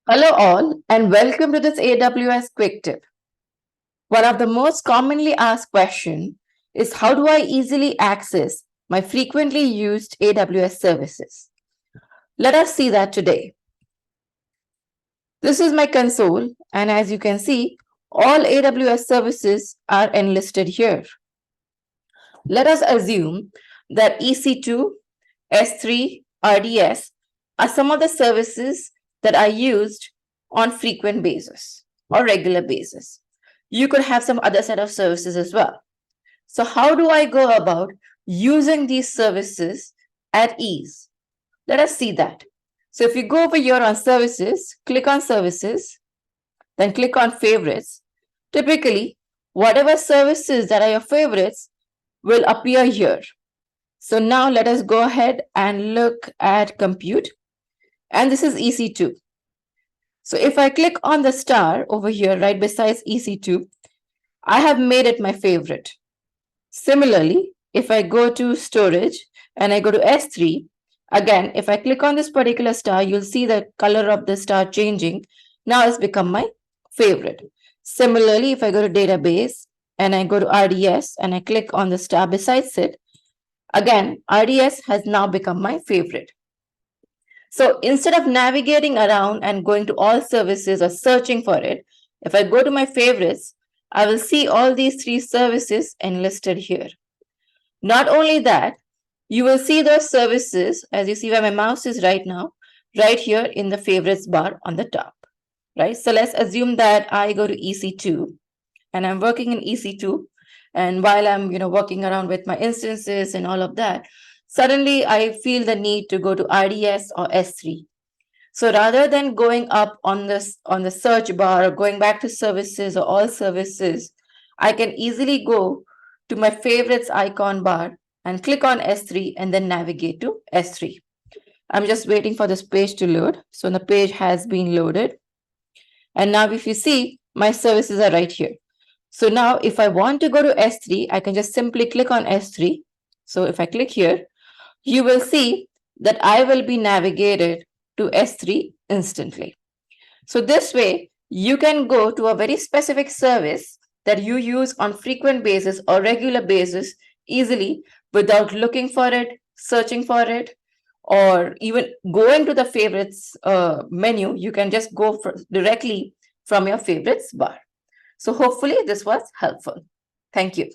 Hello all and welcome to this AWS Quick Tip. One of the most commonly asked questions is how do I easily access my frequently used AWS services? Let us see that today. This is my console, and as you can see, all AWS services are enlisted here. Let us assume that EC2, S3, RDS are some of the services that are used on frequent basis or regular basis. You could have some other set of services as well. So how do I go about using these services at ease? Let us see that. So if you go over here on services, click on services, then click on favorites. Typically, whatever services that are your favorites will appear here. So now let us go ahead and look at compute. And this is EC2. So if I click on the star over here, right besides EC2, I have made it my favorite. Similarly, if I go to storage and I go to S3, again, if I click on this particular star, you'll see the color of the star changing. Now it's become my favorite. Similarly, if I go to database and I go to RDS and I click on the star besides it, again, RDS has now become my favorite. So instead of navigating around and going to all services or searching for it, if I go to my favorites, I will see all these three services enlisted here. Not only that, you will see those services, as you see where my mouse is right now, right here in the favorites bar on the top, right? So let's assume that I go to EC2 and I'm working in EC2. And while I'm working around with my instances and all of that, suddenly I feel the need to go to RDS or S3. So rather than going up on the search bar or going back to services or all services, I can easily go to my favorites icon bar and click on S3 and then navigate to S3. I'm just waiting for this page to load. So the page has been loaded. And now if you see, my services are right here. So now if I want to go to S3, I can just simply click on S3. So if I click here, you will see that I will be navigated to S3 instantly. So this way, you can go to a very specific service that you use on frequent basis or regular basis easily without looking for it, searching for it, or even going to the favorites menu. You can just go directly from your favorites bar. So hopefully this was helpful. Thank you.